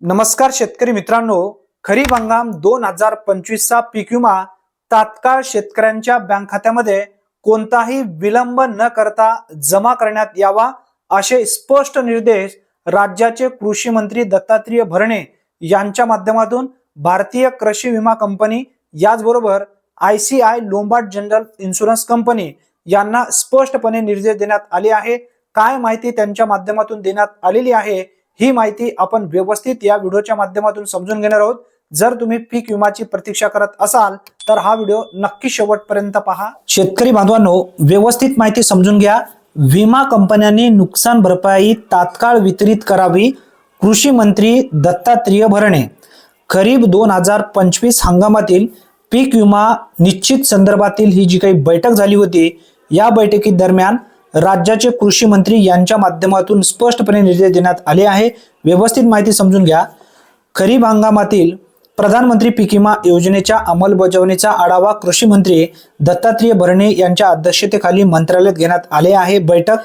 नमस्कार शेतकरी मित्रांनो, खरीप हंगाम 2025 चा पीक विमा तात्काळ शेतकऱ्यांच्या बँक खात्यामध्ये कोणताही विलंब न करता जमा करण्यात यावा असे स्पष्ट निर्देश राज्याचे कृषी मंत्री दत्तात्रय भरणे यांच्या माध्यमातून भारतीय कृषी विमा कंपनी याचबरोबर ICICI Lombard general insurance company यांना स्पष्टपणे निर्देश देण्यात आले आहे। काय माहिती त्यांच्या माध्यमातून देण्यात आलेली आहे ही माहिती आपण व्यवस्थित या व्हिडिओच्या माध्यमातून समजून घेणार आहोत। जर तुम्ही पीक विमाची प्रतीक्षा करत असाल तर हा व्हिडिओ नक्की शेवटपर्यंत पहा। शेतकरी बांधवांनो, व्यवस्थित माहिती समजून घ्या। विमा कंपन्यांनी नुकसान भरपाई तात्काळ वितरित करावी। कृषी मंत्री दत्तात्रय भरणे खरीप 2025 हंगामातील पीक विमा निश्चित संदर्भातील ही जी काही बैठक झाली होती, या बैठकी दरम्यान राज्याचे कृषी मंत्री यांच्या माध्यमातून स्पष्टपणे निर्देश देण्यात आले आहे। व्यवस्थित माहिती समजून घ्या। खरीप हंगामातील प्रधानमंत्री पीक विमा योजनेच्या अंमलबजावणीचा आढावा कृषी मंत्री दत्तात्रय भरणे यांच्या अध्यक्षतेखाली मंत्रालयात घेण्यात आले आहे बैठक।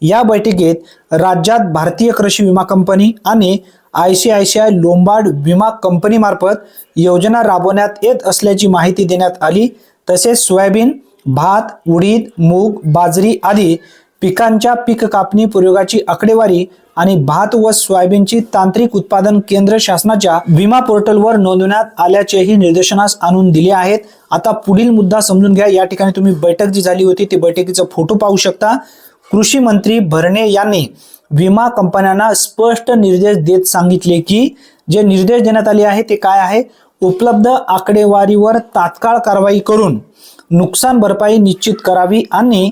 या बैठकीत राज्यात भारतीय कृषी विमा कंपनी आणि ICICI लोंबार्ड विमा कंपनी मार्फत योजना राबवण्यात येत असल्याची माहिती देण्यात आली। तसेच सोयाबीन, भात, उडीद, मूग, बाजरी आदी पिकांच्या पीक कापणी प्रयोगाची आकडेवारी आणि भात व सोयाबीनची तांत्रिक उत्पादन केंद्र शासनाच्या विमा पोर्टलवर नोंदवण्यात आल्याचेही निर्देशनास आणून दिले आहेत। आता पुढील मुद्दा समजून घ्या। या ठिकाणी तुम्ही बैठक जी झाली होती ती बैठकीचा फोटो पाहू शकता। कृषी मंत्री भरणे यांनी विमा कंपन्यांना स्पष्ट निर्देश देत सांगितले की जे निर्देश देण्यात आले आहे ते काय आहे, उपलब्ध आकडेवारीवर तात्काळ कारवाई करून नुकसान भरपाई निश्चित करावी आणि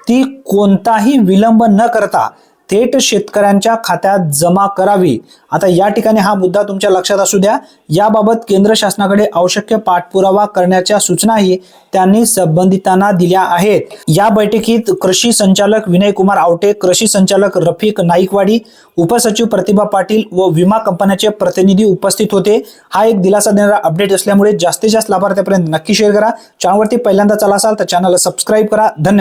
ती कोणताही विलंब न करता थेट शेतकऱ्यांच्या खात्यात जमा करावी। आता या ठिकाणी हा मुद्दा तुमच्या लक्षात असू द्या। याबाबत केंद्र शासनाकडे आवश्यक पाठपुरावा करण्याच्या सूचनाही त्यांनी संबंधितांना दिल्या आहेत। या बैठकीत कृषी संचालक विनय कुमार आवटे, कृषी संचालक रफिक नाईकवाडी, उपसचिव प्रतिभा पाटील व विमा कंपन्याचे प्रतिनिधी उपस्थित होते। हा एक दिलासा देणारा अपडेट असल्यामुळे जास्तीत जास्त लाभार्थ्यांपर्यंत नक्की शेअर करा। चॅनलवरती पहिल्यांदा आला असाल तर चॅनलला सबस्क्राईब करा। धन्यवाद।